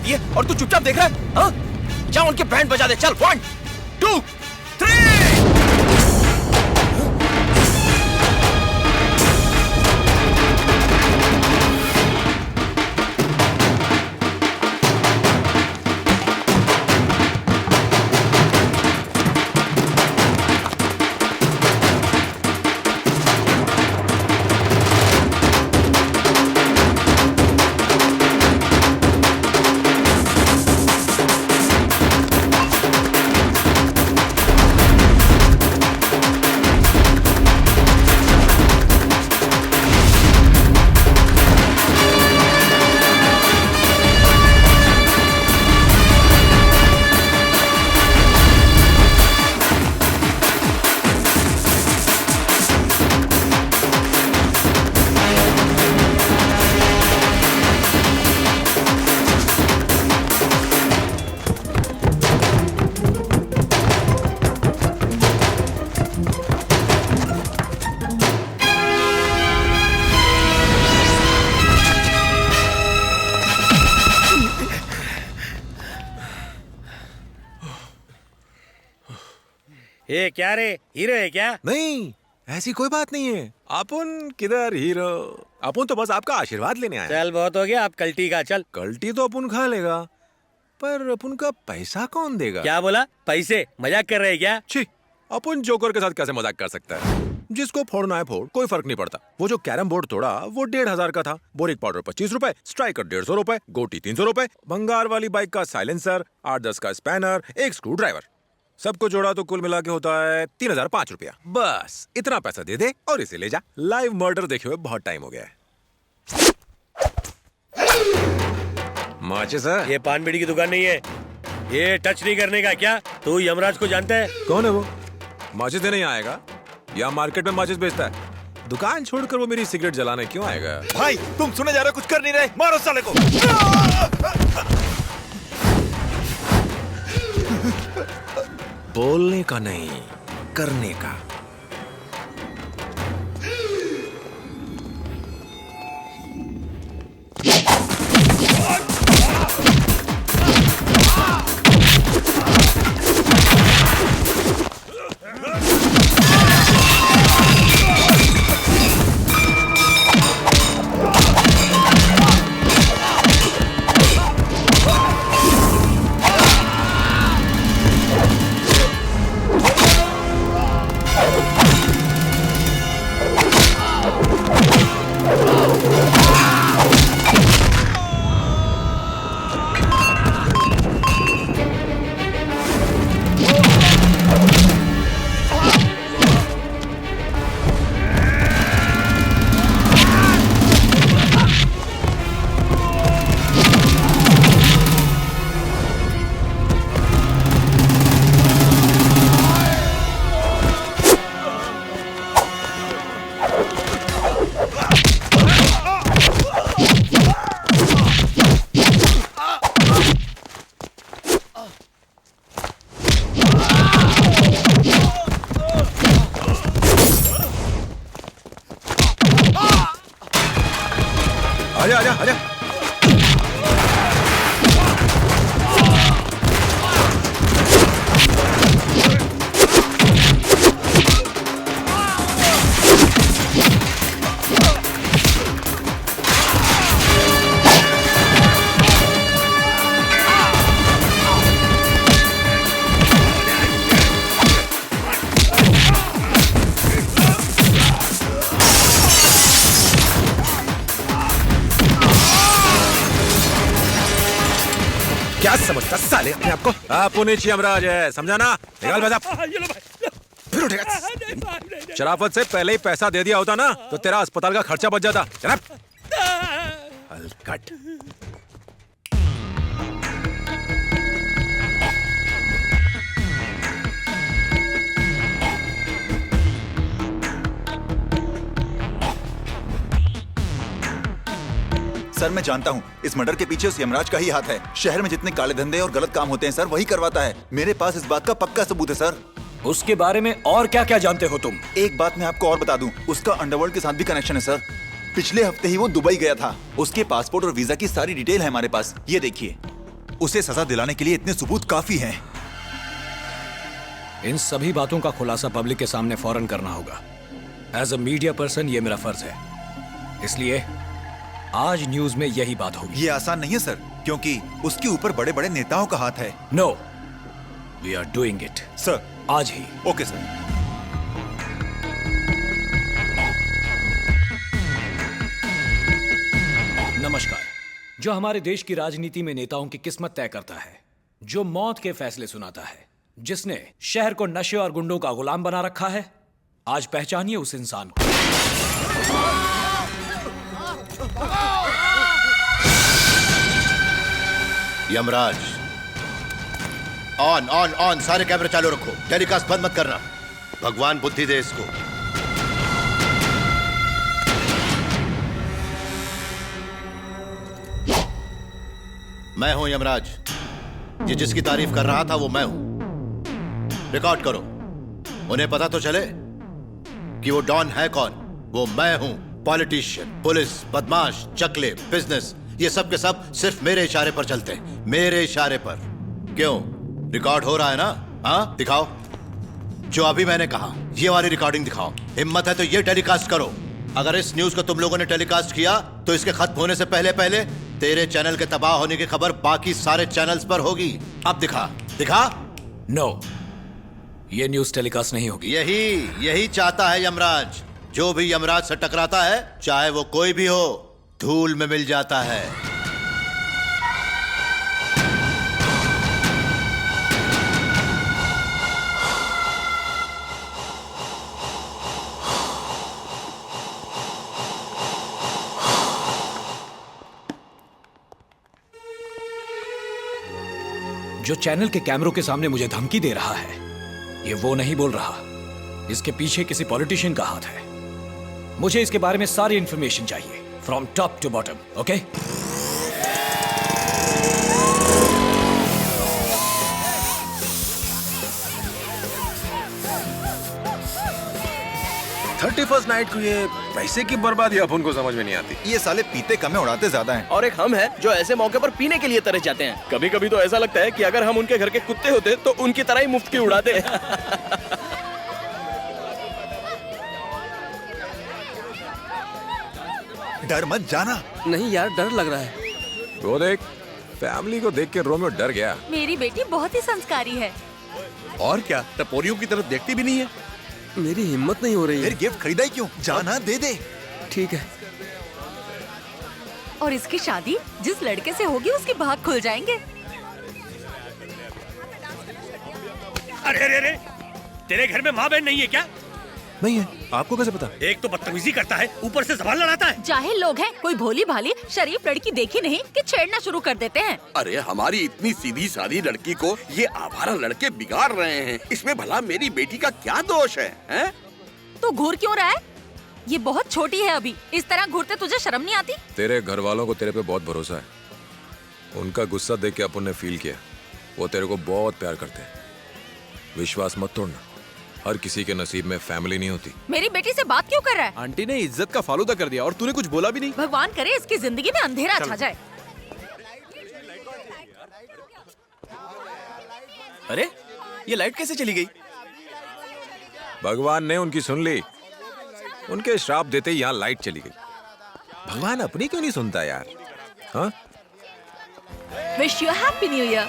दी है और तू चुपचाप देख रहा है? हाँ? जा उनके बैंड बजा दे, चल। 1 2 3। ये क्या रे, हीरो है क्या? नहीं, ऐसी कोई बात नहीं है। अपन किधर हीरो, अपन तो बस आपका आशीर्वाद लेने आए। चल बहुत हो गया, आप कल्टी का। चल। कल्टी तो अपन खा लेगा, पर अपन का पैसा कौन देगा? क्या बोला? पैसे? मजाक कर रहे हैं क्या? छी, अपन जोकर के साथ कैसे मजाक कर सकता है? जिसको फोड़ना है फोड़, कोई फर्क नहीं पड़ता। वो जो कैरम बोर्ड तोड़ा वो 1500 का था, बोरिक पाउडर 25 रुपए, स्ट्राइकर 150 रुपए, गोटी 300 रुपए, भंगार वाली बाइक का साइलेंसर, 8-10 का स्पैनर, एक स्क्रू ड्राइवर, सबको जोड़ा तो कुल मिला के होता है 3005 रुपया। बस इतना पैसा दे दे और इसे ले जा। लाइव मर्डर देखे हुए बहुत टाइम हो गया है। माचिस है? ये पान बीड़ी की दुकान नहीं है, ये टच नहीं करने का। क्या तू यमराज को जानता है? कौन है वो? माचिस देने यहाँ आएगा या मार्केट में माचिस बेचता है? दुकान छोड़कर वो मेरी सिगरेट जलाने क्यों आएगा? भाई तुम सुने जा रहे हो, कुछ कर नहीं रहे, मारो साले को। बोलने का नहीं, करने का। आजा आजा आजा। क्या समझता साले अपने आपको? आप नीचे यमराज है, समझा ना? निकाल पैसा। फिर उठेगा। शराफत से पहले ही पैसा दे दिया होता ना तो तेरा अस्पताल का खर्चा बच जाता। जनाब हलकट। सर मैं जानता हूँ इस मर्डर के पीछे उस यमराज का ही हाथ है। शहर में जितने काले धंधे और गलत काम होते हैं सर वही करवाता है। मेरे पास इस बात का पक्का सबूत है सर। उसके बारे में और क्या क्या जानते हो तुम? एक बात मैं आपको और बता दूं, उसका अंडरवर्ल्ड के साथ भी कनेक्शन है सर। पिछले हफ्ते ही वो दुबई गया था। उसके पासपोर्ट और वीजा की सारी डिटेल है हमारे पास, ये देखिए। उसे सजा दिलाने के लिए इतने सबूत काफी हैं। इन सभी बातों का खुलासा पब्लिक के सामने फौरन करना होगा। एज अ मीडिया पर्सन ये मेरा फर्ज है, इसलिए आज न्यूज में यही बात होगी। ये आसान नहीं है सर, क्योंकि उसके ऊपर बड़े बड़े नेताओं का हाथ है। No, we are doing it sir. आज ही। Okay sir. नमस्कार। जो हमारे देश की राजनीति में नेताओं की किस्मत तय करता है, जो मौत के फैसले सुनाता है, जिसने शहर को नशे और गुंडों का गुलाम बना रखा है, आज पहचानिए उस इंसान को। यमराज, ऑन ऑन ऑन, सारे कैमरे चालू रखो, टेलीकास्ट बंद मत करना। भगवान बुद्धि दे इसको। मैं हूं यमराज। ये जिसकी तारीफ कर रहा था वो मैं हूं। रिकॉर्ड करो, उन्हें पता तो चले कि वो डॉन है कौन। वो मैं हूं। पॉलिटिशियन, पुलिस, बदमाश, चकले, बिजनेस, ये सब के सब सिर्फ मेरे इशारे पर चलते हैं। मेरे इशारे पर। क्यों, रिकॉर्ड हो रहा है ना? हाँ, दिखाओ जो अभी मैंने कहा। ये वाली रिकॉर्डिंग दिखाओ। हिम्मत है तो ये टेलीकास्ट करो। अगर इस न्यूज को तुम लोगों ने टेलीकास्ट किया तो इसके खत्म होने से पहले पहले तेरे चैनल के तबाह होने की खबर बाकी सारे चैनल्स पर होगी। अब दिखा दिखा। नो, ये न्यूज टेलीकास्ट नहीं होगी। यही चाहता है यमराज। जो भी यमराज से टकराता है, चाहे वो कोई भी हो, धूल में मिल जाता है। जो चैनल के कैमरों के सामने मुझे धमकी दे रहा है, ये वो नहीं बोल रहा। इसके पीछे किसी पॉलिटिशियन का हाथ है। मुझे इसके बारे में सारी इंफॉर्मेशन चाहिए, from top to bottom. Okay? 31st night को ये पैसे की बर्बादी अपन को समझ में नहीं आती। ये साले पीते कम है, उड़ाते ज्यादा हैं। और एक हम हैं जो ऐसे मौके पर पीने के लिए तरस जाते हैं। कभी कभी तो ऐसा लगता है कि अगर हम उनके घर के कुत्ते होते तो उनकी तरह ही मुफ्त की उड़ाते। डर मत जाना। नहीं यार, डर लग रहा है। वो देख, फैमिली को देख के रोमियो डर गया। मेरी बेटी बहुत ही संस्कारी है। और क्या, टपोरियों की तरफ देखती भी नहीं है। मेरी हिम्मत नहीं हो रही फिर है। गिफ्ट खरीदा ही क्यों? जाना, दे दे। ठीक है। और इसकी शादी जिस लड़के से होगी उसके भाग खुल जाएंगे। अरे अरे अरे, तेरे घर में माँ बहन नहीं है क्या? नहीं है। आपको कैसे पता? एक तो बदतमीजी करता है, ऊपर से जबान लड़ाता है। जाहिल लोग हैं, कोई भोली भाली शरीफ लड़की देखी नहीं कि छेड़ना शुरू कर देते हैं। अरे हमारी इतनी सीधी सादी लड़की को ये आवारा लड़के बिगाड़ रहे हैं। इसमें भला मेरी बेटी का क्या दोष है, हैं? तो घूर क्यों रहा है? ये बहुत छोटी है अभी। इस तरह घूरते तुझे शर्म नहीं आती? तेरे घर वालों को तेरे पे बहुत भरोसा है। उनका गुस्सा देख के अपन ने फील किया। वो तेरे को बहुत प्यार करते हैं। विश्वास मत तोड़ना। हर किसी के नसीब में फैमिली नहीं होती। मेरी बेटी से बात क्यों कर रहा है? आंटी ने इज्जत का फालूदा कर दिया और तूने कुछ बोला भी नहीं। भगवान करे इसकी जिंदगी में अंधेरा छा जाए। अरे ये लाइट कैसे चली गई? भगवान ने उनकी सुन ली। उनके श्राप देते ही यहाँ लाइट चली गई। भगवान अपनी क्यों नहीं सुनता यार? हाँ? Wish you happy new year.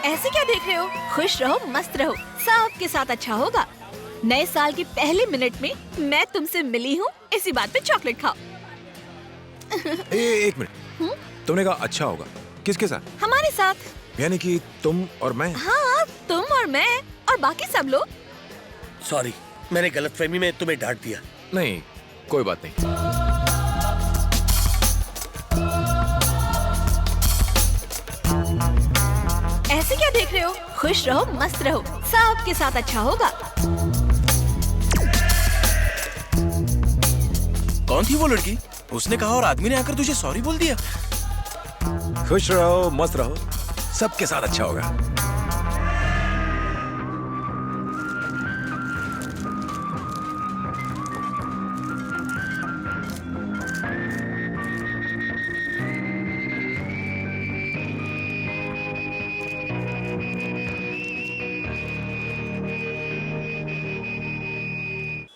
ऐसे क्या देख रहे हो? खुश रहो, मस्त रहो, सबके साथ अच्छा होगा। नए साल के पहले मिनट में मैं तुमसे मिली हूँ, इसी बात पे चॉकलेट खाओ। एक मिनट। तुमने कहा अच्छा होगा, किसके साथ? हमारे साथ। यानी कि तुम और मैं? हाँ, तुम और मैं और बाकी सब लोग। सॉरी, मैंने गलतफहमी में तुम्हें डांट दिया। नहीं, कोई बात नहीं। ऐसे क्या देख रहे हो? खुश रहो, मस्त रहो, सबके साथ अच्छा होगा। कौन थी वो लड़की? उसने कहा और आदमी ने आकर तुझे सॉरी बोल दिया। खुश रहो, मस्त रहो, सबके साथ अच्छा होगा।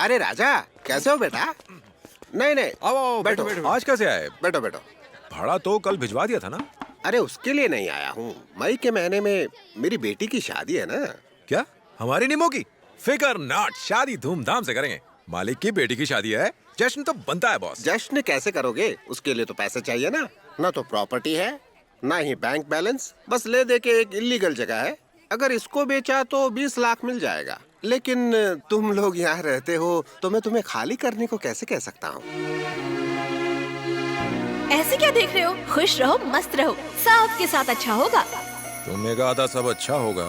अरे राजा, कैसे हो बेटा? नहीं नहीं, आओ बैठो बैठो। आज कैसे आए? बैठो बैठो। भाड़ा तो कल भिजवा दिया था ना? अरे उसके लिए नहीं आया हूँ, मई के महीने में मेरी बेटी की शादी है ना। क्या हमारी निमो की? फिकर नॉट, शादी धूमधाम से करेंगे। मालिक की बेटी की शादी है, जश्न तो बनता है बॉस। जश्न कैसे करोगे? उसके लिए तो पैसे चाहिए ना। ना तो प्रॉपर्टी है, ना ही बैंक बैलेंस, बस ले दे के एक इलीगल जगह है। अगर इसको बेचा तो 20 लाख मिल जाएगा। लेकिन तुम लोग यहाँ रहते हो तो मैं तुम्हें खाली करने को कैसे कह सकता हूँ? ऐसे क्या देख रहे हो? खुश रहो, मस्त रहो, सबके साथ अच्छा होगा। तुमने कहा था सब अच्छा होगा।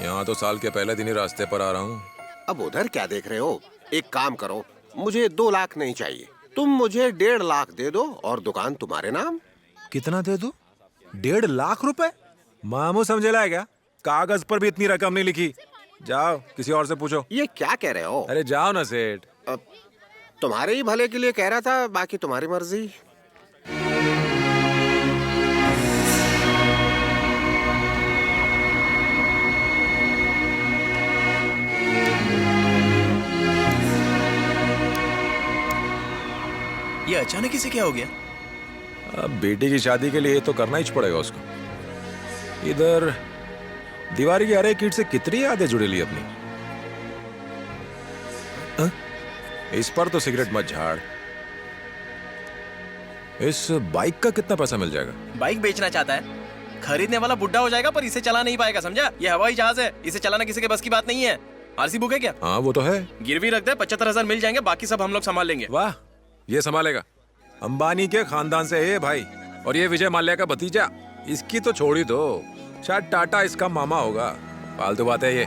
यहाँ तो साल के पहले दिन ही रास्ते पर आ रहा हूँ। अब उधर क्या देख रहे हो? एक काम करो, मुझे 2 लाख नहीं चाहिए, तुम मुझे 1.5 लाख दे दो और दुकान तुम्हारे नाम। कितना दे दो? 1.5 लाख रुपए? मामू समझेला है क्या? कागज पर भी इतनी रकम नहीं लिखी। जाओ किसी और से पूछो। ये क्या कह रहे हो? अरे जाओ ना सेठ। तुम्हारे ही भले के लिए कह रहा था, बाकी तुम्हारी मर्जी। ये अचानक ही से क्या हो गया? अब बेटी की शादी के लिए तो करना ही पड़ेगा उसको। इधर दीवारी की हर एक ईंट से कितनी यादें जुड़ी ली अपनी। इस पर तो सिगरेट मत झाड़। इस बाइक का कितना पैसा मिल जाएगा? बाइक बेचना चाहता है, खरीदने वाला बुढ़ा हो जाएगा पर इसे चला नहीं पाएगा, समझा? ये हवाई जहाज है, इसे चलाना किसी के बस की बात नहीं है। आरसी बुक है क्या? हाँ वो तो है। गिरवी रख दे, 75,000 मिल जाएंगे, बाकी सब हम लोग संभाल लेंगे। वाह, ये संभालेगा। अंबानी के खानदान से है भाई। और ये विजय माल्या का भतीजा, इसकी तो छोड़ ही दो। शायद टाटा इसका मामा होगा। फालतू बात है ये।